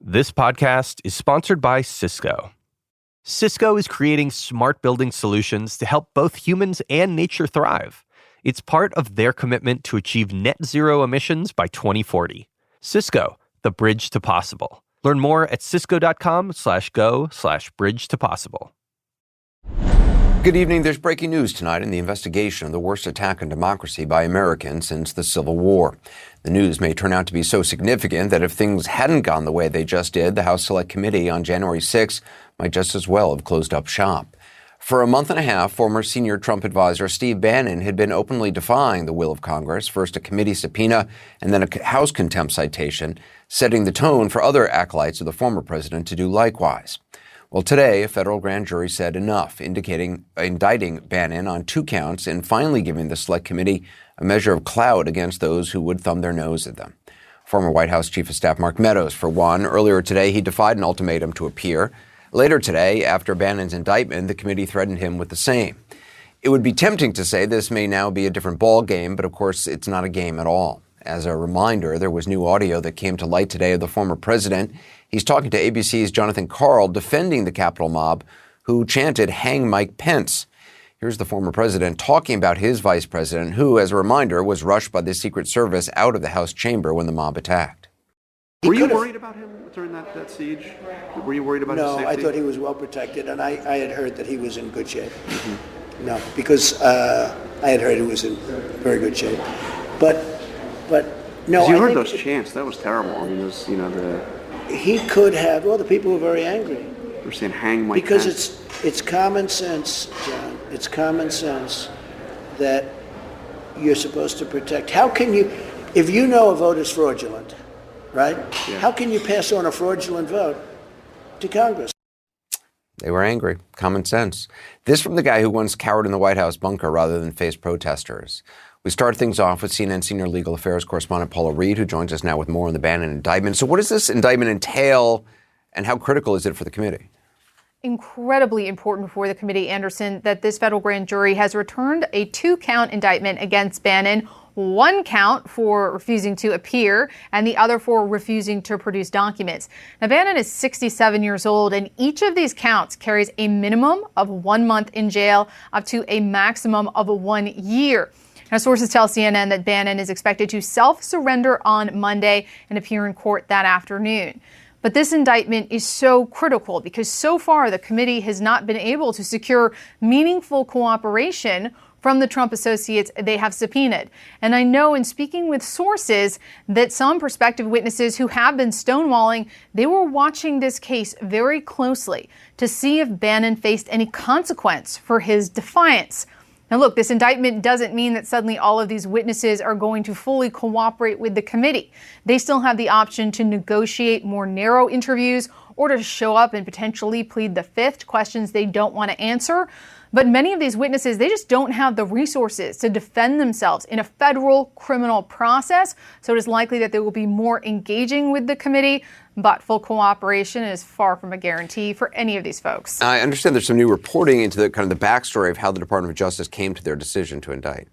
This podcast is sponsored by Cisco. Cisco is creating smart building solutions to help both humans and nature thrive. It's part of their commitment to achieve net zero emissions by 2040. Cisco, the bridge to possible. Learn more at cisco.com/go/bridge to possible. Good evening. There's breaking news tonight in the investigation of the worst attack on democracy by Americans since the Civil War. The news may turn out to be so significant that if things hadn't gone the way they just did, the House Select Committee on January 6 might just as well have closed up shop. For a month and a half, former senior Trump advisor Steve Bannon had been openly defying the will of Congress, first a committee subpoena and then a House contempt citation, setting the tone for other acolytes of the former president to do likewise. Well, today, a federal grand jury said enough, indicting Bannon on 2 counts and finally giving the Select Committee a measure of clout against those who would thumb their nose at them. Former White House Chief of Staff Mark Meadows, for one, earlier today he defied an ultimatum to appear. Later today, after Bannon's indictment, the committee threatened him with the same. It would be tempting to say this may now be a different ball game, but of course it's not a game at all. As a reminder, there was new audio that came to light today of the former president. He's talking to ABC's Jonathan Karl, defending the Capitol mob who chanted, "Hang Mike Pence." Here's the former president talking about his vice president, who, as a reminder, was rushed by the Secret Service out of the House chamber when the mob attacked. Were you worried about him during that siege? Were you worried about his safety? No, I thought he was well protected, and I had heard that he was in good shape. Mm-hmm. No, because I had heard he was in very good shape. But no, you heard those chants. That was terrible. I mean, those, he could have. Well, the people were very angry. They were saying, "Hang Mike Pence." Because it's common sense, John. It's common sense that you're supposed to protect. How can you, if you know a vote is fraudulent, right? Yeah. How can you pass on a fraudulent vote to Congress? They were angry. Common sense. This from the guy who once cowered in the White House bunker rather than face protesters. We start things off with CNN senior legal affairs correspondent Paula Reed, who joins us now with more on the Bannon indictment. So what does this indictment entail, and how critical is it for the committee? Incredibly important for the committee, Anderson, that this federal grand jury has returned a 2-count indictment against Bannon, 1 count for refusing to appear and the other for refusing to produce documents. Now, Bannon is 67 years old, and each of these counts carries a minimum of 1 month in jail up to a maximum of 1 year. Now, sources tell CNN that Bannon is expected to self-surrender on Monday and appear in court that afternoon. But this indictment is so critical because so far the committee has not been able to secure meaningful cooperation from the Trump associates they have subpoenaed. And I know in speaking with sources that some prospective witnesses who have been stonewalling, they were watching this case very closely to see if Bannon faced any consequence for his defiance. Now, look, this indictment doesn't mean that suddenly all of these witnesses are going to fully cooperate with the committee. They still have the option to negotiate more narrow interviews or to show up and potentially plead the fifth, questions they don't want to answer. But many of these witnesses, they just don't have the resources to defend themselves in a federal criminal process. So it is likely that they will be more engaging with the committee. But full cooperation is far from a guarantee for any of these folks. I understand there's some new reporting into the kind of the backstory of how the Department of Justice came to their decision to indict.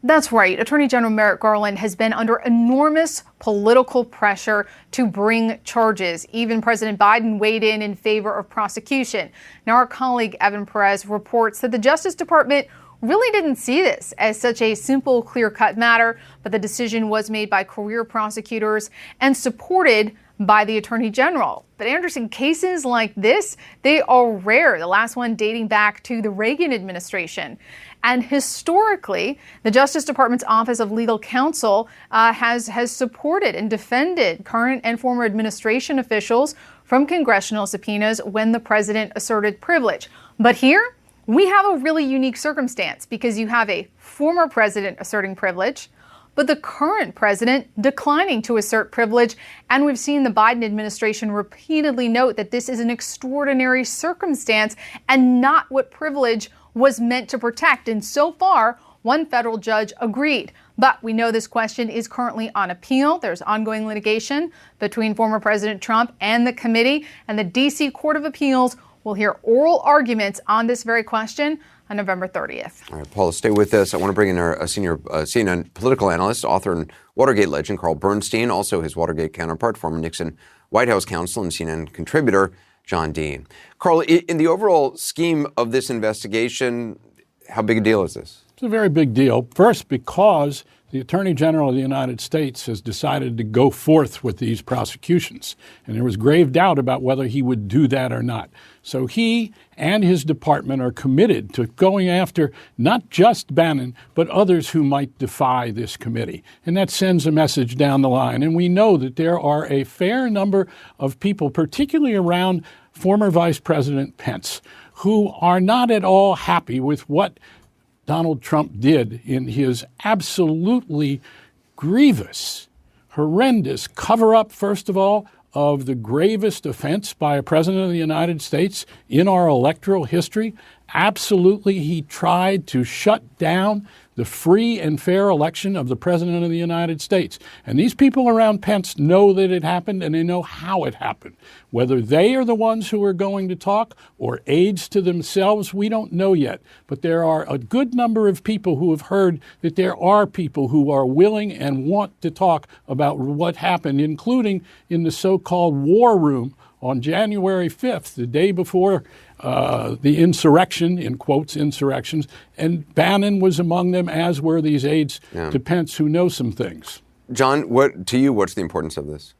That's right. Attorney General Merrick Garland has been under enormous political pressure to bring charges. Even President Biden weighed in favor of prosecution. Now, our colleague Evan Perez reports that the Justice Department really didn't see this as such a simple, clear-cut matter, but the decision was made by career prosecutors and supported by the Attorney General. But Anderson, cases like this, they are rare, the last one dating back to the Reagan administration. And historically, the Justice Department's Office of Legal Counsel has supported and defended current and former administration officials from congressional subpoenas when the president asserted privilege. But here, we have a really unique circumstance because you have a former president asserting privilege, but the current president declining to assert privilege. And we've seen the Biden administration repeatedly note that this is an extraordinary circumstance and not what privilege was meant to protect. And so far, one federal judge agreed. But we know this question is currently on appeal. There's ongoing litigation between former President Trump and the committee, and the D.C. Court of Appeals will hear oral arguments on this very question on November 30th. All right, Paula, stay with us. I want to bring in our senior CNN political analyst, author and Watergate legend, Carl Bernstein, also his Watergate counterpart, former Nixon White House counsel and CNN contributor John Dean. Carl, in the overall scheme of this investigation, how big a deal is this? It's a very big deal. First, because the Attorney General of the United States has decided to go forth with these prosecutions. And there was grave doubt about whether he would do that or not. So he and his department are committed to going after not just Bannon, but others who might defy this committee. And that sends a message down the line. And we know that there are a fair number of people, particularly around former Vice President Pence, who are not at all happy with what Donald Trump did in his absolutely grievous, horrendous cover-up, first of all, of the gravest offense by a president of the United States in our electoral history. Absolutely, he tried to shut down the free and fair election of the President of the United States. And these people around Pence know that it happened, and they know how it happened. Whether they are the ones who are going to talk or aides to themselves, we don't know yet. But there are a good number of people who have heard that there are people who are willing and want to talk about what happened, including in the so-called war room on January 5th, the day before the insurrection, in quotes, insurrections, and Bannon was among them, as were these aides to Pence who know some things. John, what's the importance of this?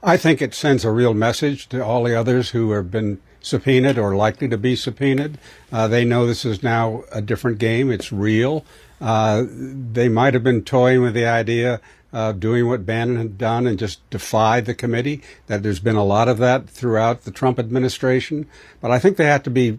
I think it sends a real message to all the others who have been subpoenaed or likely to be subpoenaed. They know this is now a different game. It's real. They might have been toying with the idea of doing what Bannon had done and just defy the committee. That there's been a lot of that throughout the Trump administration. But I think they have to be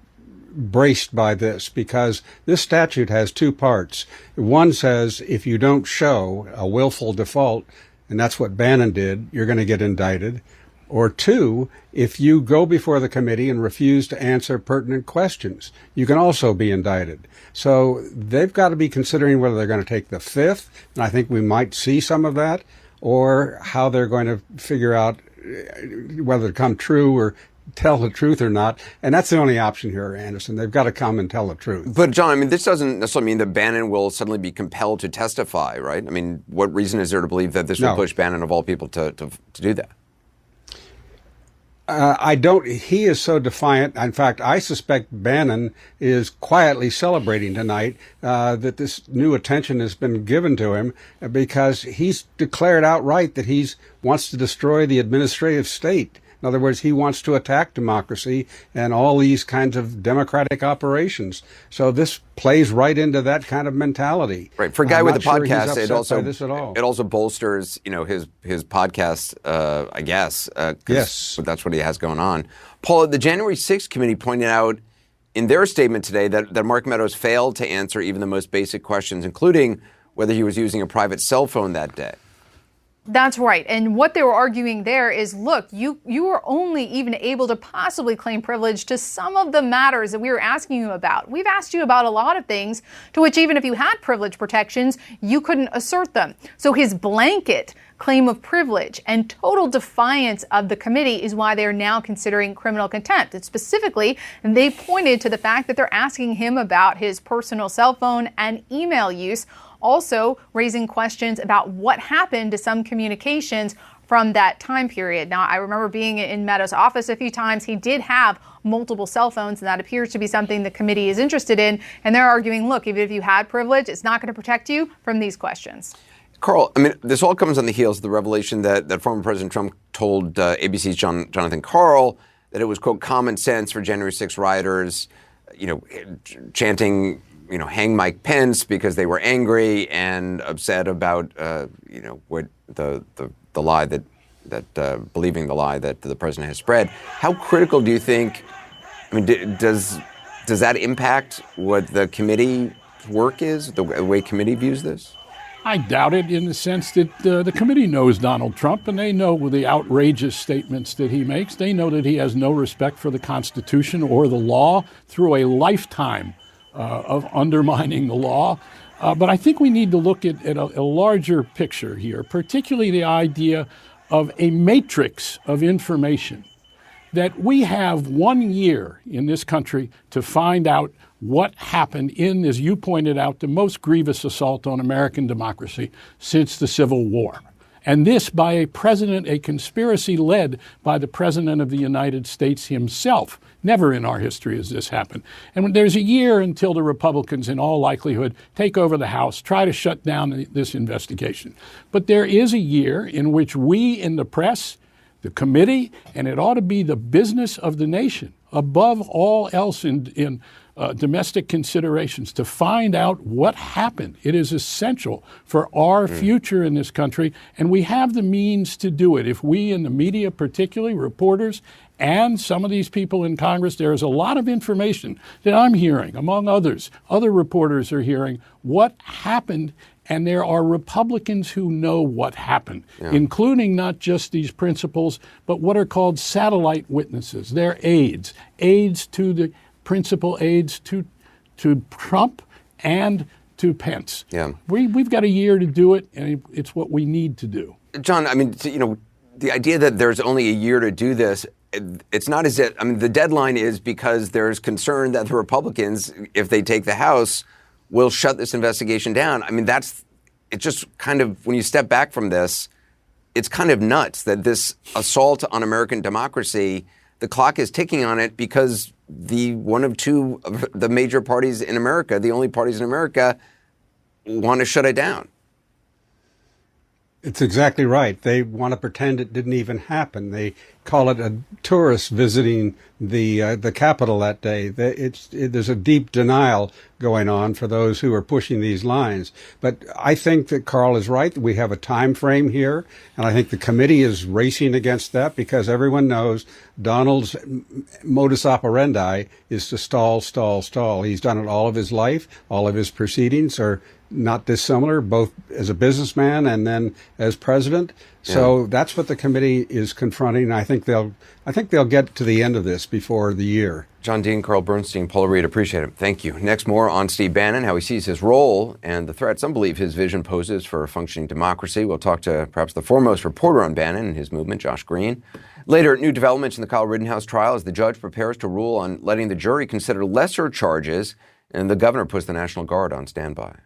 braced by this, because this statute has two parts. One says if you don't show a willful default, and that's what Bannon did, you're going to get indicted. Or two, if you go before the committee and refuse to answer pertinent questions, you can also be indicted. So they've got to be considering whether they're going to take the fifth, and I think we might see some of that, or how they're going to figure out whether to come true or tell the truth or not. And that's the only option here, Anderson. They've got to come and tell the truth. But, John, I mean, this doesn't necessarily mean that Bannon will suddenly be compelled to testify, right? I mean, what reason is there to believe that this will push Bannon, of all people, to do that? He is so defiant. In fact, I suspect Bannon is quietly celebrating tonight that this new attention has been given to him, because he's declared outright that he wants to destroy the administrative state. In other words, he wants to attack democracy and all these kinds of democratic operations. So this plays right into that kind of mentality. Right. For a guy with a podcast, it also bolsters, his podcast, I guess. Yes. But that's what he has going on. Paula, the January 6th committee pointed out in their statement today that Mark Meadows failed to answer even the most basic questions, including whether he was using a private cell phone that day. That's right. And what they were arguing there is, look, you were only even able to possibly claim privilege to some of the matters that we were asking you about. We've asked you about a lot of things to which, even if you had privilege protections, you couldn't assert them. So his blanket claim of privilege and total defiance of the committee is why they are now considering criminal contempt. And specifically, they pointed to the fact that they're asking him about his personal cell phone and email use, also raising questions about what happened to some communications from that time period. Now, I remember being in Meadows' office a few times. He did have multiple cell phones, and that appears to be something the committee is interested in. And they're arguing, look, even if you had privilege, it's not going to protect you from these questions. Carl, I mean, this all comes on the heels of the revelation that former President Trump told ABC's Jonathan Karl that it was, quote, common sense for January 6 rioters, chanting, hang Mike Pence because they were angry and upset about, what the lie that believing the lie that the president has spread. How critical do you think? I mean, does that impact what the committee's work is, the way committee views this? I doubt it, in the sense that the committee knows Donald Trump, and they know the outrageous statements that he makes. They know that he has no respect for the Constitution or the law through a lifetime of undermining the law. But I think we need to look at a larger picture here, particularly the idea of a matrix of information, that we have 1 year in this country to find out what happened in, as you pointed out, the most grievous assault on American democracy since the Civil War. And this by a conspiracy led by the President of the United States himself. Never in our history has this happened. And there's a year until the Republicans, in all likelihood, take over the House, try to shut down this investigation. But there is a year in which we in the press, the committee, and it ought to be the business of the nation, above all else in domestic considerations, to find out what happened. It is essential for our future in this country, and we have the means to do it. If we in the media, particularly reporters, and some of these people in Congress, there is a lot of information that I'm hearing, among others. Other reporters are hearing what happened, and there are Republicans who know what happened, including not just these principals, but what are called satellite witnesses. They're aides to the principal aides to Trump and to Pence. Yeah. We've got a year to do it, and it's what we need to do. John, I mean, the idea that there's only a year to do this, it's not as if, the deadline is because there's concern that the Republicans, if they take the House, will shut this investigation down. It's just kind of, when you step back from this, it's kind of nuts that this assault on American democracy, the clock is ticking on it because one of two of the major parties in America, the only parties in America, want to shut it down. It's exactly right. They want to pretend it didn't even happen. They call it a tourist visiting the Capitol that day. There's a deep denial going on for those who are pushing these lines. But I think that Carl is right. We have a time frame here, and I think the committee is racing against that because everyone knows Donald's modus operandi is to stall, stall, stall. He's done it all of his life. All of his proceedings are not dissimilar, both as a businessman and then as president. So that's what the committee is confronting. I think they'll get to the end of this before the year. John Dean, Carl Bernstein, Paula Reed, appreciate it. Thank you. Next, more on Steve Bannon, how he sees his role and the threat some believe his vision poses for a functioning democracy. We'll talk to perhaps the foremost reporter on Bannon and his movement, Josh Green. Later, new developments in the Kyle Rittenhouse trial as the judge prepares to rule on letting the jury consider lesser charges, and the governor puts the National Guard on standby.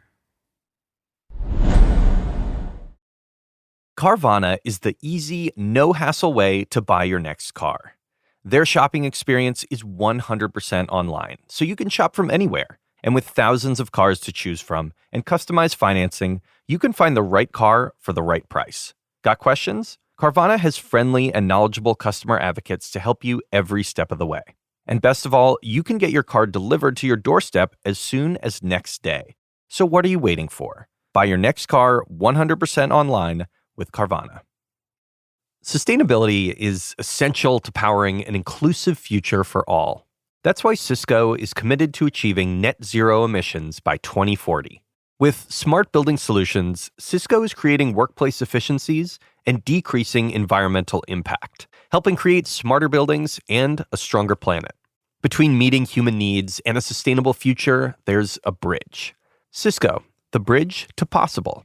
Carvana is the easy, no-hassle way to buy your next car. Their shopping experience is 100% online, so you can shop from anywhere. And with thousands of cars to choose from and customized financing, you can find the right car for the right price. Got questions? Carvana has friendly and knowledgeable customer advocates to help you every step of the way. And best of all, you can get your car delivered to your doorstep as soon as next day. So what are you waiting for? Buy your next car 100% online with Carvana. Sustainability is essential to powering an inclusive future for all. That's why Cisco is committed to achieving net zero emissions by 2040. With smart building solutions, Cisco is creating workplace efficiencies and decreasing environmental impact, helping create smarter buildings and a stronger planet. Between meeting human needs and a sustainable future, there's a bridge. Cisco, the bridge to possible.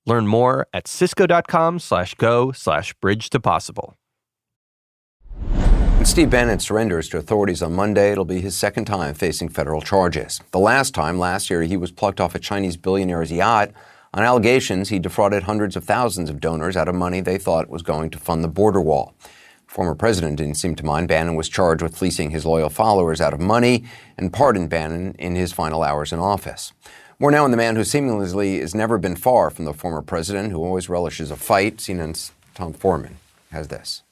Learn more at cisco.com/go/bridge to possible. When Steve Bannon surrenders to authorities on Monday, it'll be his second time facing federal charges. The last time, last year, he was plucked off a Chinese billionaire's yacht on allegations he defrauded hundreds of thousands of donors out of money they thought was going to fund the border wall. Former president didn't seem to mind. Bannon was charged with fleecing his loyal followers out of money and pardoned Bannon in his final hours in office. More now on the man who seemingly has never been far from the former president, who always relishes a fight. CNN's Tom Foreman has this.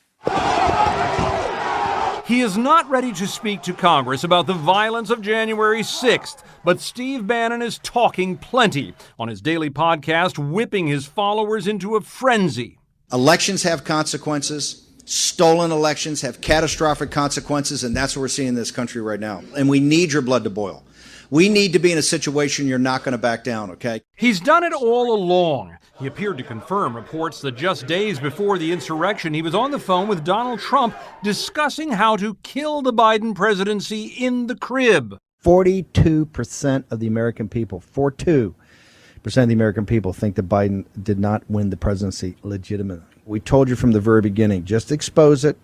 He is not ready to speak to Congress about the violence of January 6th, but Steve Bannon is talking plenty on his daily podcast, whipping his followers into a frenzy. Elections have consequences. Stolen elections have catastrophic consequences, and that's what we're seeing in this country right now. And we need your blood to boil. We need to be in a situation you're not going to back down, okay? He's done it all along. He appeared to confirm reports that just days before the insurrection, he was on the phone with Donald Trump discussing how to kill the Biden presidency in the crib. 42% of the American people, 42% of the American people think that Biden did not win the presidency legitimately. We told you from the very beginning, just expose it,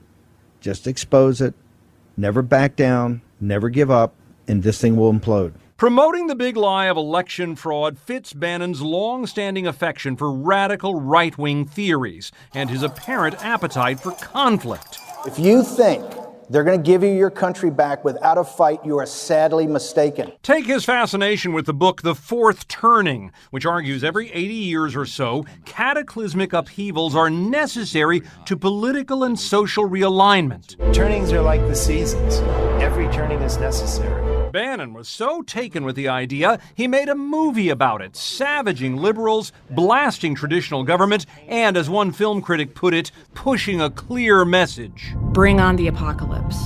never back down, never give up, and this thing will implode. Promoting the big lie of election fraud fits Bannon's long-standing affection for radical right-wing theories and his apparent appetite for conflict. If you think they're going to give you your country back without a fight, you are sadly mistaken. Take his fascination with the book The Fourth Turning, which argues every 80 years or so, cataclysmic upheavals are necessary to political and social realignment. Turnings are like the seasons. Every turning is necessary. Bannon was so taken with the idea, he made a movie about it, savaging liberals, blasting traditional government, and, as one film critic put it, pushing a clear message. Bring on the apocalypse.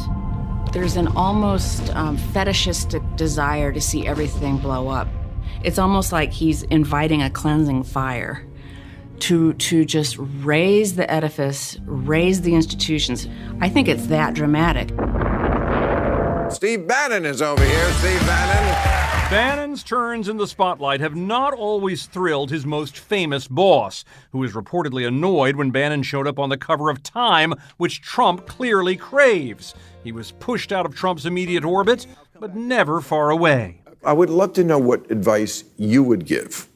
There's an almost fetishistic desire to see everything blow up. It's almost like he's inviting a cleansing fire to just raise the edifice, raise the institutions. I think it's that dramatic. Steve Bannon is over here. Steve Bannon. Bannon's turns in the spotlight have not always thrilled his most famous boss, who was reportedly annoyed when Bannon showed up on the cover of Time, which Trump clearly craves. He was pushed out of Trump's immediate orbit, but never far away. I would love to know what advice you would give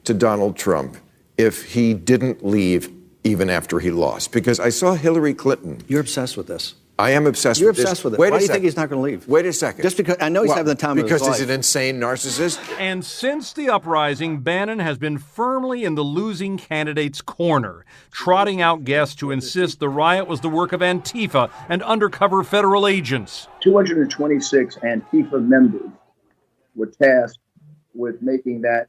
to Donald Trump if he didn't leave even after he lost. Because I saw Hillary Clinton. You're obsessed with this. I am obsessed You're with this. obsessed with it. Wait Why a do you second. think he's not going to leave? Wait a second. Just because I know he's having the time of his life. Because he's an insane narcissist? And since the uprising, Bannon has been firmly in the losing candidate's corner, trotting out guests to insist the riot was the work of Antifa and undercover federal agents. 226 Antifa members were tasked with making that,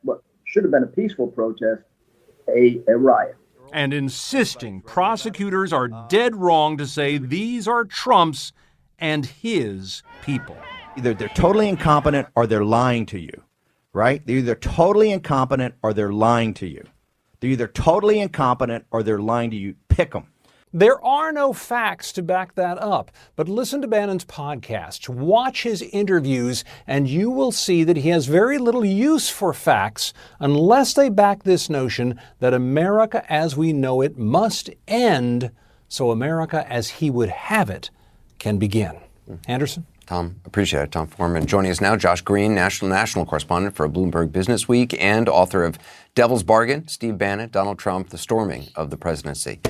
what should have been a peaceful protest, a riot. And insisting prosecutors are dead wrong to say these are Trump's and his people. Either they're totally incompetent or they're lying to you, right? They're either totally incompetent or they're lying to you. They're either totally incompetent or they're lying to you. Pick them. There are no facts to back that up, but listen to Bannon's podcasts, watch his interviews, and you will see that he has very little use for facts unless they back this notion that America as we know it must end so America as he would have it can begin. Anderson? Tom, appreciate it. Tom Foreman. Joining us now, Josh Green, national correspondent for Bloomberg Business Week and author of Devil's Bargain, Steve Bannon, Donald Trump, the storming of the presidency.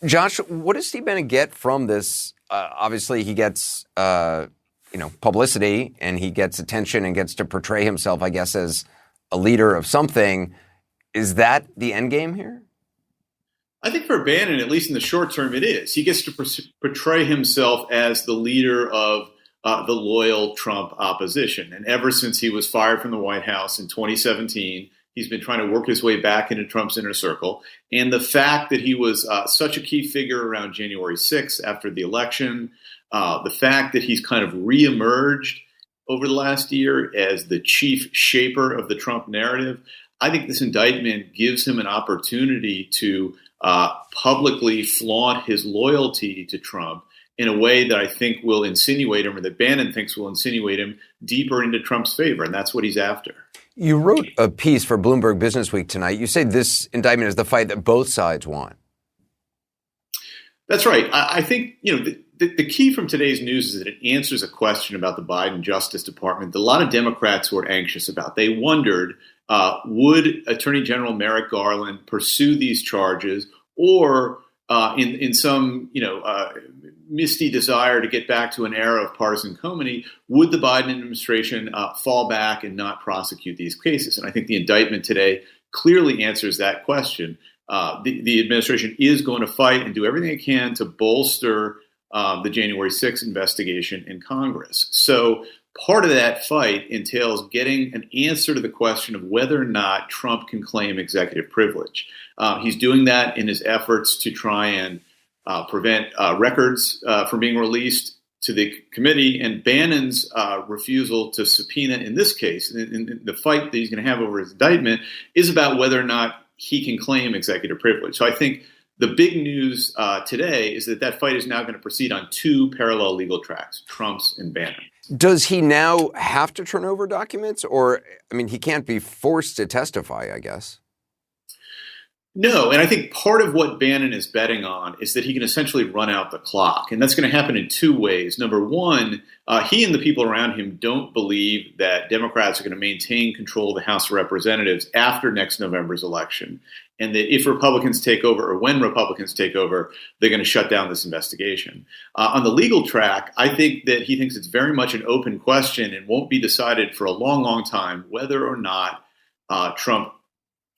Josh, what does Steve Bannon get from this? Obviously, he gets, publicity and he gets attention and gets to portray himself, I guess, as a leader of something. Is that the end game here? I think for Bannon, at least in the short term, it is. He gets to portray himself as the leader of the loyal Trump opposition. And ever since he was fired from the White House in 2017, he's been trying to work his way back into Trump's inner circle. And the fact that he was such a key figure around January 6th after the election, the fact that he's kind of reemerged over the last year as the chief shaper of the Trump narrative, I think this indictment gives him an opportunity to publicly flaunt his loyalty to Trump in a way that I think will insinuate him, or that Bannon thinks will insinuate him deeper into Trump's favor. And that's what he's after. You wrote a piece for Bloomberg Business Week tonight. You say this indictment is the fight that both sides want. That's right. I think, the key from today's news is that it answers a question about the Biden Justice Department that a lot of Democrats were anxious about. They wondered, would Attorney General Merrick Garland pursue these charges, or in some, misty desire to get back to an era of partisan comity, would the Biden administration fall back and not prosecute these cases? And I think the indictment today clearly answers that question. The administration is going to fight and do everything it can to bolster the January 6th investigation in Congress. So part of that fight entails getting an answer to the question of whether or not Trump can claim executive privilege. He's doing that in his efforts to try and prevent records from being released to the committee, and Bannon's refusal to subpoena in this case, in the fight that he's going to have over his indictment, is about whether or not he can claim executive privilege. So I think the big news today is that fight is now going to proceed on two parallel legal tracks, Trump's and Bannon. Does he now have to turn over documents? Or, he can't be forced to testify, I guess. No, and I think part of what Bannon is betting on is that he can essentially run out the clock. And that's going to happen in two ways. Number one, he and the people around him don't believe that Democrats are going to maintain control of the House of Representatives after next November's election. And that if Republicans take over, or when Republicans take over, they're going to shut down this investigation. On the legal track, I think that he thinks it's very much an open question and won't be decided for a long, long time whether or not Trump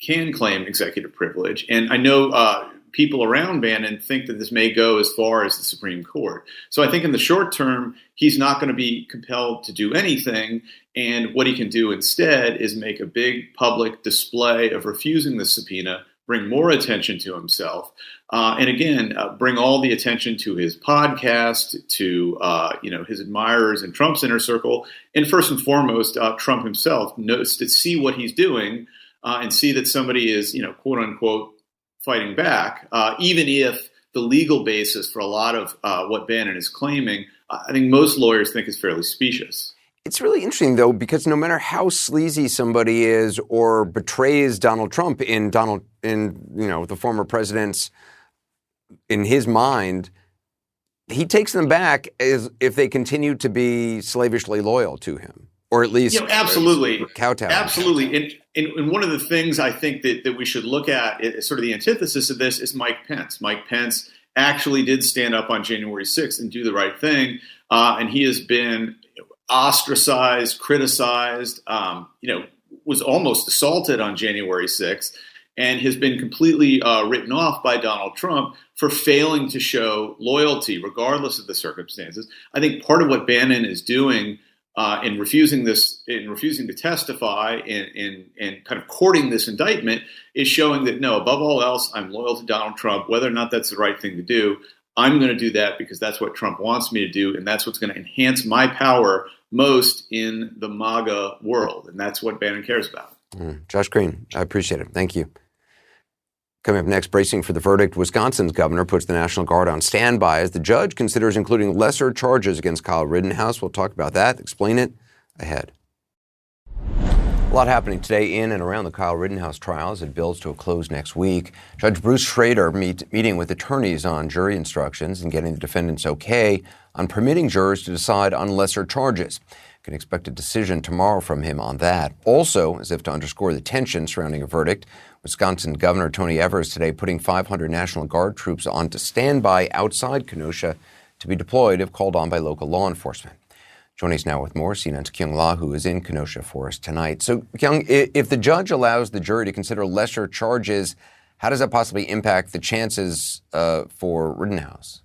can claim executive privilege. And I know people around Bannon think that this may go as far as the Supreme Court. So I think in the short term, he's not going to be compelled to do anything. And what he can do instead is make a big public display of refusing the subpoena, bring more attention to himself, and again, bring all the attention to his podcast, to his admirers in Trump's inner circle, and first and foremost, Trump himself, to see what he's doing and see that somebody is, quote unquote, fighting back, even if the legal basis for a lot of what Bannon is claiming, I think most lawyers think is fairly specious. It's really interesting, though, because no matter how sleazy somebody is or betrays Donald Trump in the former president's, in his mind, he takes them back as if they continue to be slavishly loyal to him, or at least absolutely kowtow. Absolutely. And one of the things I think that we should look at, sort of the antithesis of this, is Mike Pence. Mike Pence actually did stand up on January 6th and do the right thing, and he has been ostracized, criticized, was almost assaulted on January 6th, and has been completely written off by Donald Trump for failing to show loyalty, regardless of the circumstances. I think part of what Bannon is doing in refusing to testify and kind of courting this indictment is showing that, no, above all else, I'm loyal to Donald Trump, whether or not that's the right thing to do. I'm going to do that because that's what Trump wants me to do, and that's what's going to enhance my power most in the MAGA world, and that's what Bannon cares about. Josh Green, I appreciate it. Thank you. Coming up next, bracing for the verdict, Wisconsin's governor puts the National Guard on standby as the judge considers including lesser charges against Kyle Rittenhouse. We'll talk about that, explain it ahead. A lot happening today in and around the Kyle Rittenhouse trial as it builds to a close next week. Judge Bruce Schrader meeting with attorneys on jury instructions and getting the defendants okay on permitting jurors to decide on lesser charges. Can expect a decision tomorrow from him on that. Also, as if to underscore the tension surrounding a verdict, Wisconsin Governor Tony Evers today putting 500 National Guard troops on to standby outside Kenosha to be deployed if called on by local law enforcement. Joining us now with more, CNN's Kyung La, who is in Kenosha for us tonight. So, Kyung, if the judge allows the jury to consider lesser charges, how does that possibly impact the chances for Rittenhouse?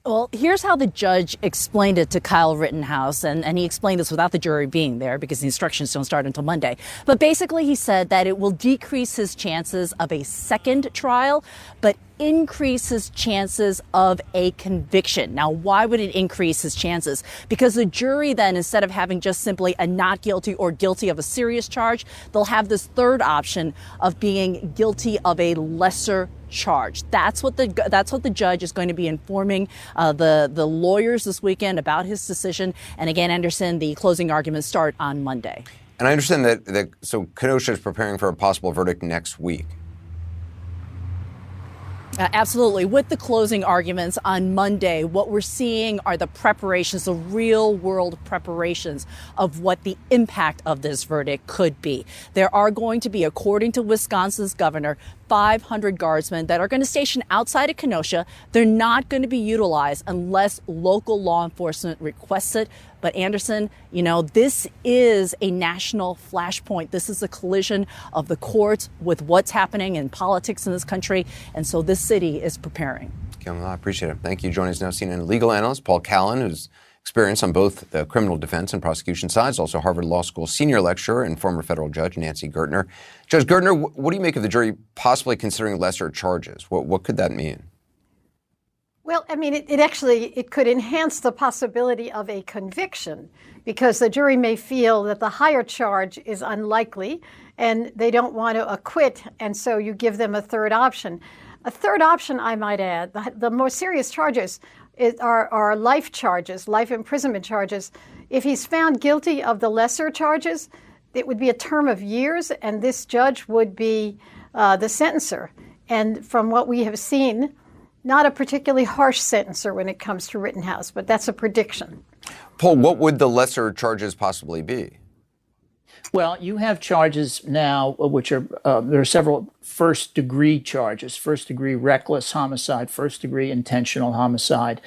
Well, here's how the judge explained it to Kyle Rittenhouse, and he explained this without the jury being there because the instructions don't start until Monday. But basically, he said that it will decrease his chances of a second trial, but increase his chances of a conviction. Now, why would it increase his chances? Because the jury then, instead of having just simply a not guilty or guilty of a serious charge, they'll have this third option of being guilty of a lesser charge. That's what the judge is going to be informing the lawyers this weekend about his decision. And again, Anderson, the closing arguments start on Monday. And I understand that so Kenosha is preparing for a possible verdict next week. Absolutely. With the closing arguments on Monday, what we're seeing are the preparations, the real world preparations of what the impact of this verdict could be. There are going to be, according to Wisconsin's governor, 500 guardsmen that are going to station outside of Kenosha. They're not going to be utilized unless local law enforcement requests it. But Anderson, this is a national flashpoint. This is a collision of the courts with what's happening in politics in this country. And so this city is preparing. I appreciate it. Thank you. Joining us now, CNN legal analyst Paul Callan, who's experience on both the criminal defense and prosecution sides, also Harvard Law School senior lecturer and former federal judge Nancy Gertner. Judge Gertner, what do you make of the jury possibly considering lesser charges? What could that mean? Well, I mean, it could enhance the possibility of a conviction because the jury may feel that the higher charge is unlikely and they don't want to acquit, and so you give them a third option. A third option, I might add, the more serious charges are life charges, life imprisonment charges. If he's found guilty of the lesser charges, it would be a term of years, and this judge would be the sentencer. And from what we have seen, not a particularly harsh sentencer when it comes to Rittenhouse, but that's a prediction. Paul, what would the lesser charges possibly be? Well, you have charges now, which are, there are several first-degree charges, first-degree reckless homicide, first-degree intentional homicide.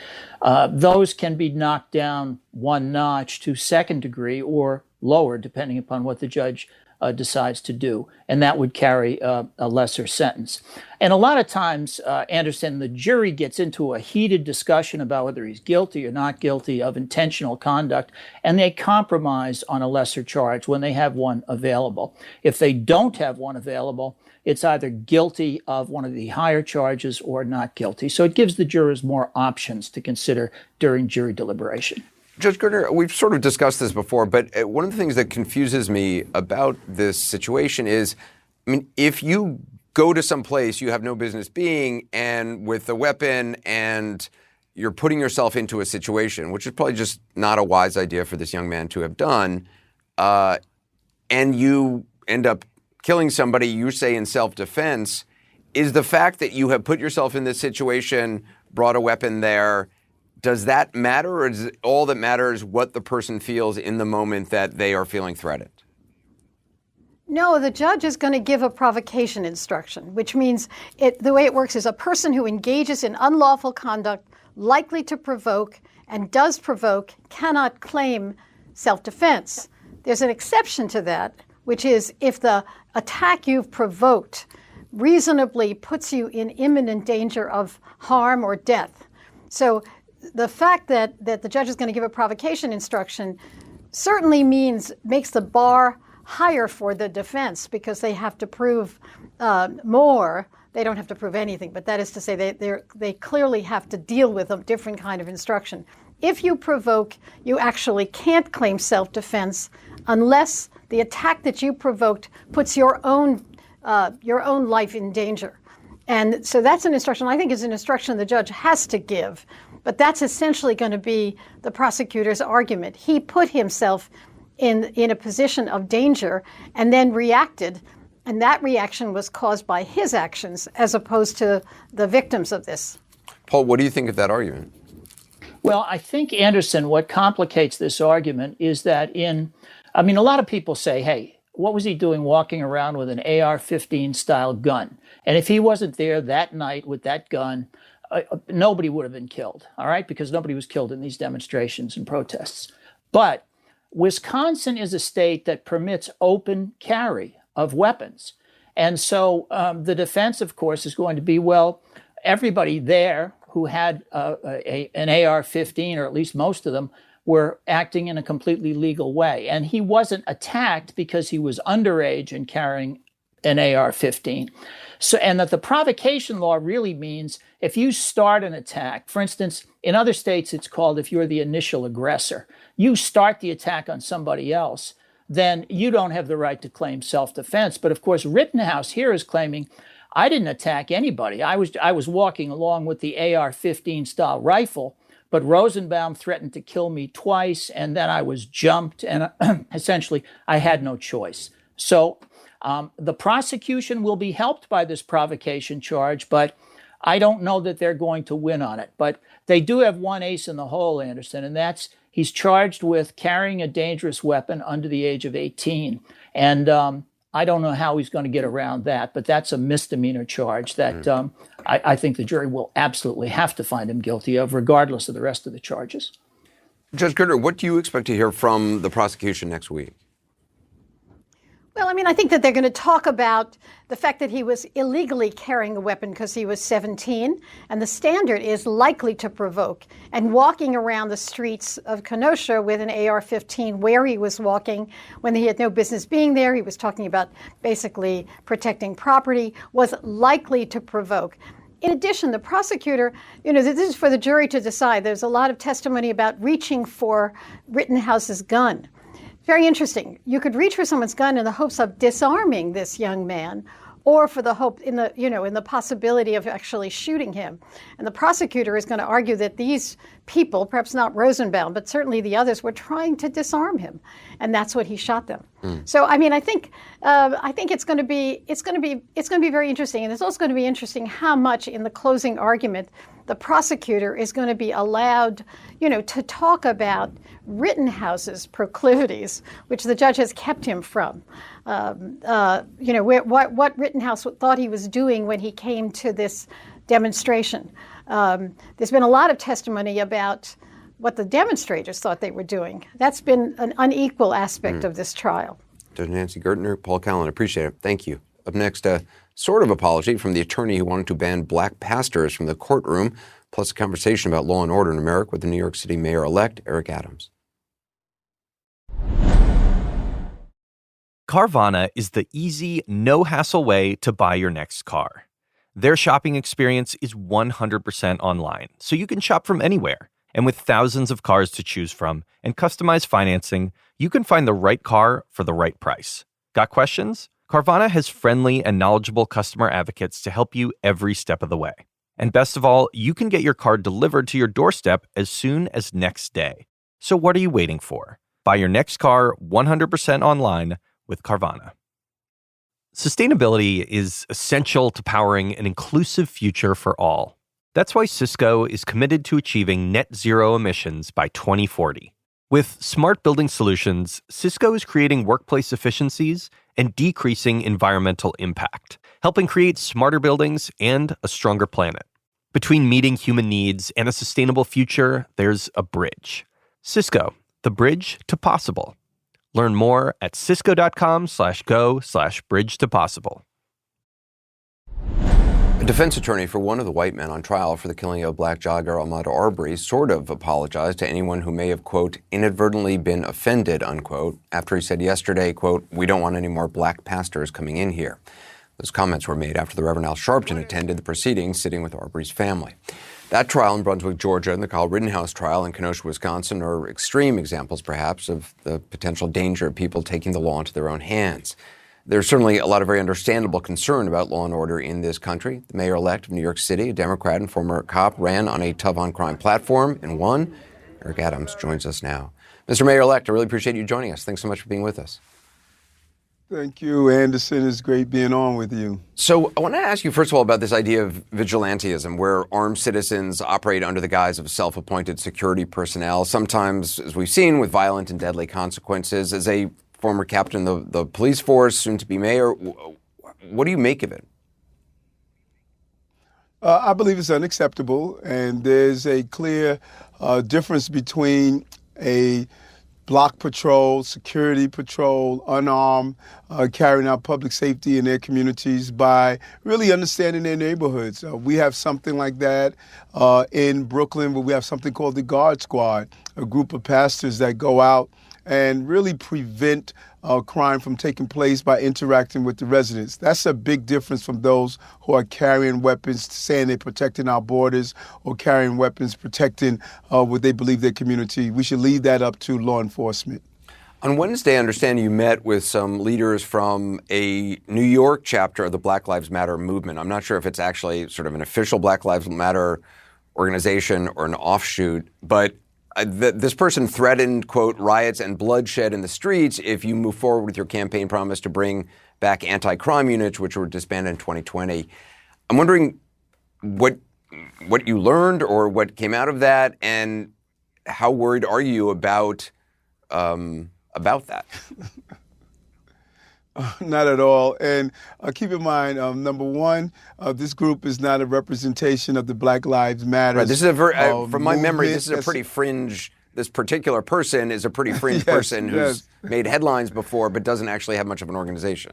Those can be knocked down one notch to second-degree or lower, depending upon what the judge decides to do, and that would carry a lesser sentence. And a lot of times, Anderson, the jury gets into a heated discussion about whether he's guilty or not guilty of intentional conduct, and they compromise on a lesser charge when they have one available. If they don't have one available, it's either guilty of one of the higher charges or not guilty. So it gives the jurors more options to consider during jury deliberation. Judge Gertner, we've sort of discussed this before, but one of the things that confuses me about this situation is, I mean, if you go to some place you have no business being and with a weapon and you're putting yourself into a situation, which is probably just not a wise idea for this young man to have done, and you end up killing somebody, you say in self-defense, is the fact that you have put yourself in this situation, brought a weapon there, does that matter, or is it all that matters what the person feels in the moment that they are feeling threatened? No, the judge is going to give a provocation instruction, which means the way it works is a person who engages in unlawful conduct likely to provoke and does provoke cannot claim self-defense. There's an exception to that, which is if the attack you've provoked reasonably puts you in imminent danger of harm or death. So the fact that the judge is going to give a provocation instruction certainly makes the bar higher for the defense because they have to prove more. They don't have to prove anything, but that is to say they clearly have to deal with a different kind of instruction. If you provoke, you actually can't claim self-defense unless the attack that you provoked puts your own life in danger. And so that's an instruction I think is an instruction the judge has to give. But that's essentially going to be the prosecutor's argument. He put himself in a position of danger and then reacted, and that reaction was caused by his actions as opposed to the victims of this. Paul, what do you think of that argument? Well, I think, Anderson, what complicates this argument is that a lot of people say, hey, what was he doing walking around with an AR-15 style gun? And if he wasn't there that night with that gun, nobody would have been killed, all right? Because nobody was killed in these demonstrations and protests. But Wisconsin is a state that permits open carry of weapons. And so the defense, of course, is going to be, well, everybody there who had an AR-15, or at least most of them, were acting in a completely legal way. And he wasn't attacked because he was underage and carrying an AR-15. So, and that the provocation law really means if you start an attack, for instance, in other states it's called if you're the initial aggressor, you start the attack on somebody else, then you don't have the right to claim self-defense. But of course, Rittenhouse here is claiming, I didn't attack anybody. I was walking along with the AR-15 style rifle, but Rosenbaum threatened to kill me twice, and then I was jumped, and essentially I had no choice. So the prosecution will be helped by this provocation charge, but I don't know that they're going to win on it. But they do have one ace in the hole, Anderson, and that's he's charged with carrying a dangerous weapon under the age of 18. And I don't know how he's going to get around that, but that's a misdemeanor charge that I think the jury will absolutely have to find him guilty of, regardless of the rest of the charges. Judge Gertner, what do you expect to hear from the prosecution next week? Well, I think that they're going to talk about the fact that he was illegally carrying a weapon because he was 17, and the standard is likely to provoke. And walking around the streets of Kenosha with an AR-15 where he was walking when he had no business being there, he was talking about basically protecting property, was likely to provoke. In addition, the prosecutor, this is for the jury to decide. There's a lot of testimony about reaching for Rittenhouse's gun. Very interesting. You could reach for someone's gun in the hopes of disarming this young man, or for the hope in the possibility of actually shooting him. And the prosecutor is going to argue that these people, perhaps not Rosenbaum, but certainly the others, were trying to disarm him, and that's what he shot them. So, I mean, I think it's going to be very interesting, and it's also going to be interesting how much in the closing argument the prosecutor is going to be allowed, to talk about Rittenhouse's proclivities, which the judge has kept him from. What Rittenhouse thought he was doing when he came to this demonstration. There's been a lot of testimony about what the demonstrators thought they were doing. That's been an unequal aspect of this trial. Judge Nancy Gertner, Paul Callan, appreciate it. Thank you. Up next, a sort of apology from the attorney who wanted to ban black pastors from the courtroom, plus a conversation about law and order in America with the New York City Mayor-elect Eric Adams. Carvana is the easy, no-hassle way to buy your next car. Their shopping experience is 100% online, so you can shop from anywhere. And with thousands of cars to choose from and customized financing, you can find the right car for the right price. Got questions? Carvana has friendly and knowledgeable customer advocates to help you every step of the way. And best of all, you can get your car delivered to your doorstep as soon as next day. So what are you waiting for? Buy your next car 100% online with Carvana. Sustainability is essential to powering an inclusive future for all. That's why Cisco is committed to achieving net zero emissions by 2040. With smart building solutions, Cisco is creating workplace efficiencies and decreasing environmental impact, helping create smarter buildings and a stronger planet. Between meeting human needs and a sustainable future, there's a bridge. Cisco, the bridge to possible. Learn more at cisco.com/go/bridge to possible. A defense attorney for one of the white men on trial for the killing of black jogger Ahmaud Arbery sort of apologized to anyone who may have, quote, inadvertently been offended, unquote, after he said yesterday, quote, we don't want any more black pastors coming in here. Those comments were made after the Reverend Al Sharpton attended the proceedings sitting with Arbery's family. That trial in Brunswick, Georgia, and the Kyle Rittenhouse trial in Kenosha, Wisconsin are extreme examples, perhaps, of the potential danger of people taking the law into their own hands. There's certainly a lot of very understandable concern about law and order in this country. The mayor-elect of New York City, a Democrat and former cop, ran on a tough-on-crime platform and won. Eric Adams joins us now. Mr. Mayor-elect, I really appreciate you joining us. Thanks so much for being with us. Thank you, Anderson. It's great being on with you. So I want to ask you, first of all, about this idea of vigilantism, where armed citizens operate under the guise of self-appointed security personnel, sometimes, as we've seen, with violent and deadly consequences. As a former captain of the police force, soon to be mayor, what do you make of it? I believe it's unacceptable, and there's a clear difference between a block patrol, security patrol, unarmed, carrying out public safety in their communities by really understanding their neighborhoods. We have something like that in Brooklyn, where we have something called the Guard Squad, a group of pastors that go out and really prevent crime from taking place by interacting with the residents. That's a big difference from those who are carrying weapons, saying they're protecting our borders, or carrying weapons, protecting what they believe their community. We should leave that up to law enforcement. On Wednesday, I understand you met with some leaders from a New York chapter of the Black Lives Matter movement. I'm not sure if it's actually sort of an official Black Lives Matter organization or an offshoot, but this person threatened, quote, riots and bloodshed in the streets if you move forward with your campaign promise to bring back anti-crime units, which were disbanded in 2020. I'm wondering what you learned or what came out of that, and how worried are you about that? Not at all. And keep in mind, number one, this group is not a representation of the Black Lives Matter. Right. This is from my memory, this is a pretty fringe. This particular person is a pretty fringe person who's made headlines before, but doesn't actually have much of an organization.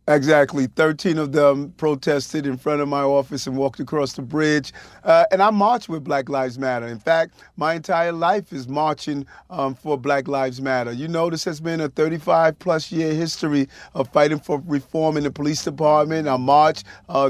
Exactly. 13 of them protested in front of my office and walked across the bridge. And I marched with Black Lives Matter. In fact, my entire life is marching for Black Lives Matter. You know, this has been a 35-plus year history of fighting for reform in the police department. I marched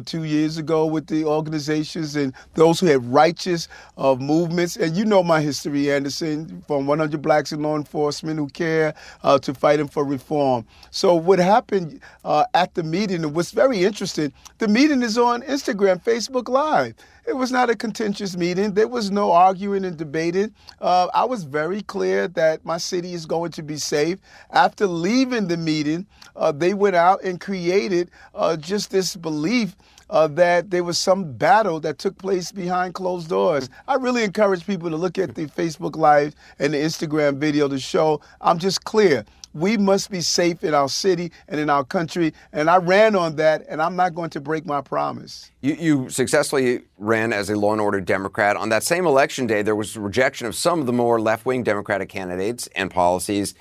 2 years ago with the organizations and those who have righteous movements. And you know my history, Anderson, from 100 Blacks in law enforcement who care to fighting for reform. So what happened at at the meeting. And what's very interesting, the meeting is on Instagram, Facebook Live. It was not a contentious meeting. There was no arguing and debating. I was very clear that my city is going to be safe. After leaving the meeting, they went out and created just this belief that there was some battle that took place behind closed doors. I really encourage people to look at the Facebook Live and the Instagram video to show I'm just clear. We must be safe in our city and in our country. And I ran on that, and I'm not going to break my promise. You successfully ran as a law and order Democrat. On that same election day, there was rejection of some of the more left-wing Democratic candidates and policies.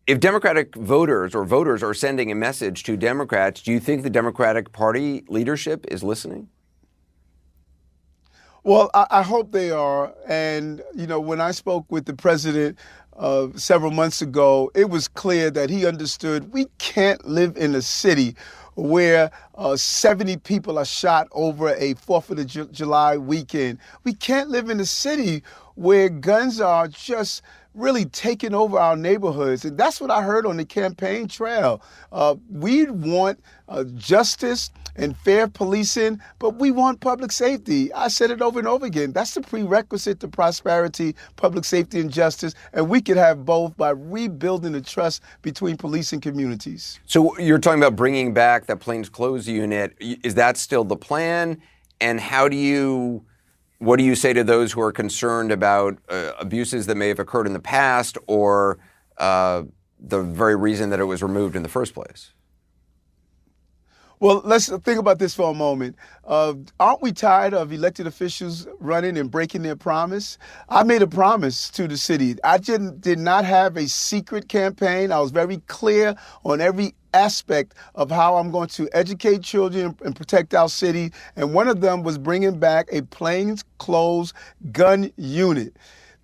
If Democratic voters are sending a message to Democrats, do you think the Democratic Party leadership is listening? Well, I hope they are. And, when I spoke with the president several months ago, it was clear that he understood we can't live in a city where 70 people are shot over a 4th of July weekend. We can't live in a city where guns are just really taking over our neighborhoods. And that's what I heard on the campaign trail. We want justice and fair policing, but we want public safety. I said it over and over again. That's the prerequisite to prosperity, public safety, and justice. And we could have both by rebuilding the trust between police and communities. So you're talking about bringing back that plainclothes unit. Is that still the plan? And what do you say to those who are concerned about abuses that may have occurred in the past or the very reason that it was removed in the first place? Well, let's think about this for a moment. Aren't we tired of elected officials running and breaking their promise? I made a promise to the city. I did not have a secret campaign. I was very clear on every aspect of how I'm going to educate children and protect our city. And one of them was bringing back a plainclothes gun unit.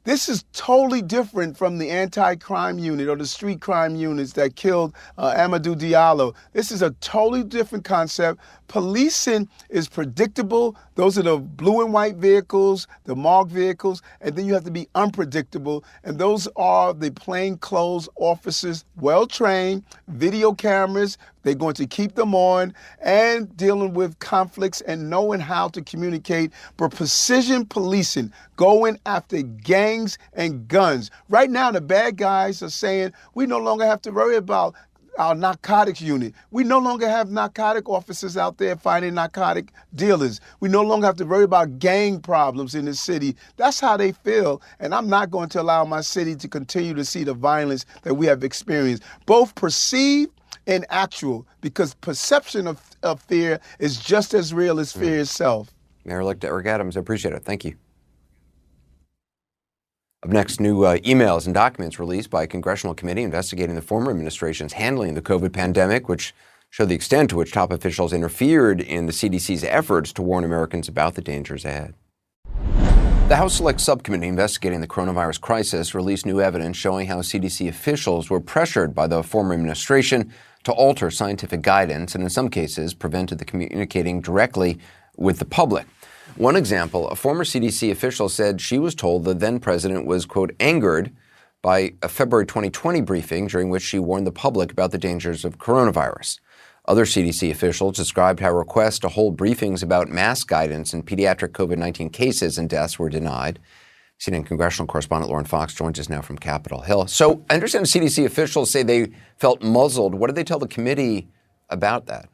This is totally different from the anti-crime unit or the street crime units that killed Amadou Diallo. This is a totally different concept. Policing is predictable. Those are the blue and white vehicles, the marked vehicles, and then you have to be unpredictable. And those are the plainclothes officers, well-trained, video cameras. They're going to keep them on and dealing with conflicts and knowing how to communicate. But precision policing, going after gangs and guns. Right now, the bad guys are saying we no longer have to worry about our narcotics unit. We no longer have narcotic officers out there finding narcotic dealers. We no longer have to worry about gang problems in the city. That's how they feel. And I'm not going to allow my city to continue to see the violence that we have experienced, both perceived and actual, because perception of fear is just as real as fear itself. Mayor-elect Eric Adams, I appreciate it. Thank you. Up next, new emails and documents released by a congressional committee investigating the former administration's handling of the COVID pandemic, which show the extent to which top officials interfered in the CDC's efforts to warn Americans about the dangers ahead. The House Select Subcommittee investigating the coronavirus crisis released new evidence showing how CDC officials were pressured by the former administration to alter scientific guidance and in some cases prevented the communicating directly with the public. One example, a former CDC official said she was told the then president was, quote, angered by a February 2020 briefing during which she warned the public about the dangers of coronavirus. Other CDC officials described how requests to hold briefings about mask guidance in pediatric COVID-19 cases and deaths were denied. CNN congressional correspondent Lauren Fox joins us now from Capitol Hill. So I understand CDC officials say they felt muzzled. What did they tell the committee about that?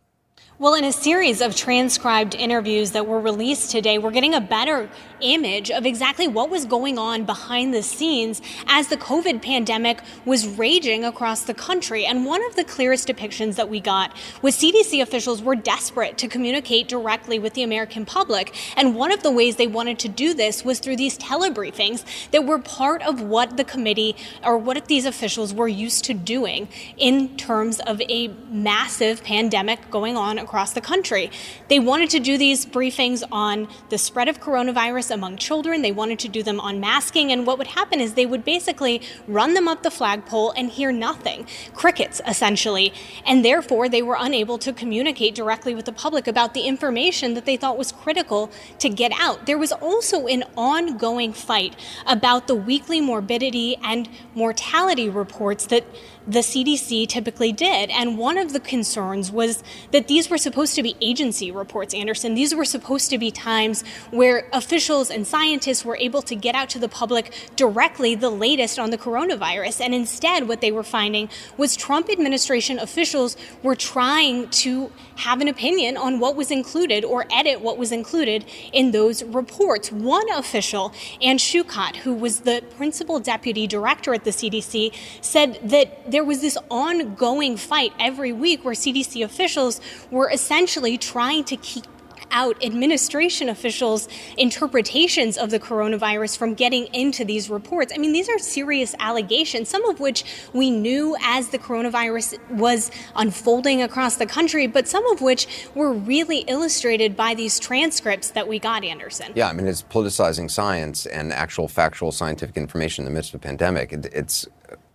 Well, in a series of transcribed interviews that were released today, we're getting a better image of exactly what was going on behind the scenes as the COVID pandemic was raging across the country. And one of the clearest depictions that we got was CDC officials were desperate to communicate directly with the American public. And one of the ways they wanted to do this was through these telebriefings that were part of what the committee or what these officials were used to doing in terms of a massive pandemic going on across the country. They wanted to do these briefings on the spread of coronavirus among children. They wanted to do them on masking. And what would happen is they would basically run them up the flagpole and hear nothing. Crickets, essentially. And therefore, they were unable to communicate directly with the public about the information that they thought was critical to get out. There was also an ongoing fight about the weekly morbidity and mortality reports that the CDC typically did. And one of the concerns was that these were supposed to be agency reports, Anderson. These were supposed to be times where officials and scientists were able to get out to the public directly the latest on the coronavirus. And instead, what they were finding was Trump administration officials were trying to have an opinion on what was included or edit what was included in those reports. One official, Ann Shukot, who was the principal deputy director at the CDC, said that there was this ongoing fight every week where CDC officials were essentially trying to keep out administration officials' interpretations of the coronavirus from getting into these reports. I mean, these are serious allegations, some of which we knew as the coronavirus was unfolding across the country, but some of which were really illustrated by these transcripts that we got, Anderson. Yeah, I mean, it's politicizing science and actual factual scientific information in the midst of a pandemic. It's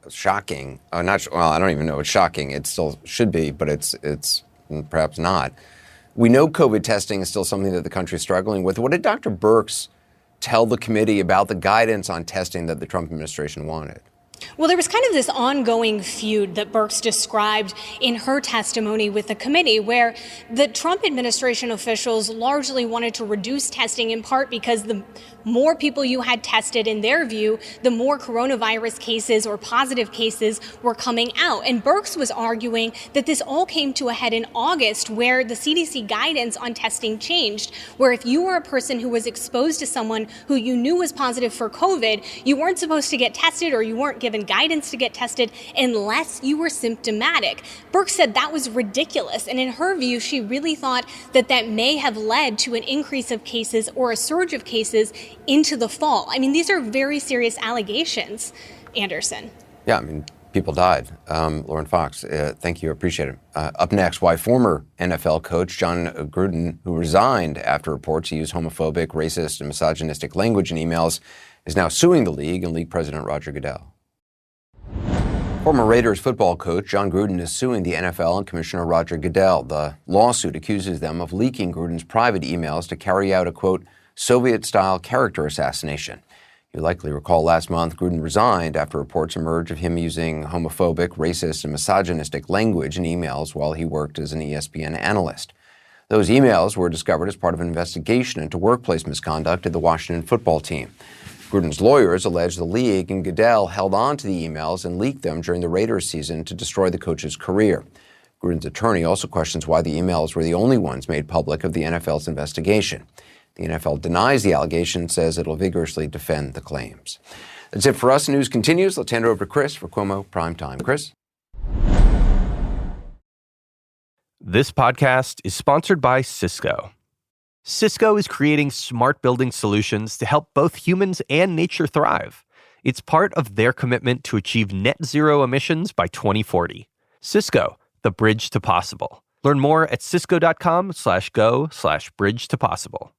shocking. I don't even know it's shocking. It still should be, but it's perhaps not. We know COVID testing is still something that the country is struggling with. What did Dr. Birx tell the committee about the guidance on testing that the Trump administration wanted? Well, there was kind of this ongoing feud that Birx described in her testimony with the committee, where the Trump administration officials largely wanted to reduce testing, in part because the more people you had tested, in their view, the more coronavirus cases or positive cases were coming out. And Birx was arguing that this all came to a head in August, where the CDC guidance on testing changed, where if you were a person who was exposed to someone who you knew was positive for COVID, you weren't supposed to get tested, or you weren't given guidance to get tested unless you were symptomatic. Birx said that was ridiculous. And in her view, she really thought that that may have led to an increase of cases or a surge of cases into the fall. I mean, these are very serious allegations, Anderson. Yeah, I mean, people died. Lauren Fox, thank you. Appreciate it. Up next, why former NFL coach John Gruden, who resigned after reports he used homophobic, racist, and misogynistic language in emails, is now suing the league and league president Roger Goodell. Former Raiders football coach John Gruden is suing the NFL and Commissioner Roger Goodell. The lawsuit accuses them of leaking Gruden's private emails to carry out a, quote, Soviet-style character assassination. You likely recall last month Gruden resigned after reports emerged of him using homophobic, racist, and misogynistic language in emails while he worked as an ESPN analyst. Those emails were discovered as part of an investigation into workplace misconduct at the Washington football team. Gruden's lawyers allege the league and Goodell held on to the emails and leaked them during the Raiders season to destroy the coach's career. Gruden's attorney also questions why the emails were the only ones made public of the NFL's investigation. The NFL denies the allegation, says it'll vigorously defend the claims. That's it for us. News continues. Let's hand it over to Chris for Cuomo Primetime. Chris? This podcast is sponsored by Cisco. Cisco is creating smart building solutions to help both humans and nature thrive. It's part of their commitment to achieve net zero emissions by 2040. Cisco, the bridge to possible. Learn more at cisco.com/go/bridge to possible.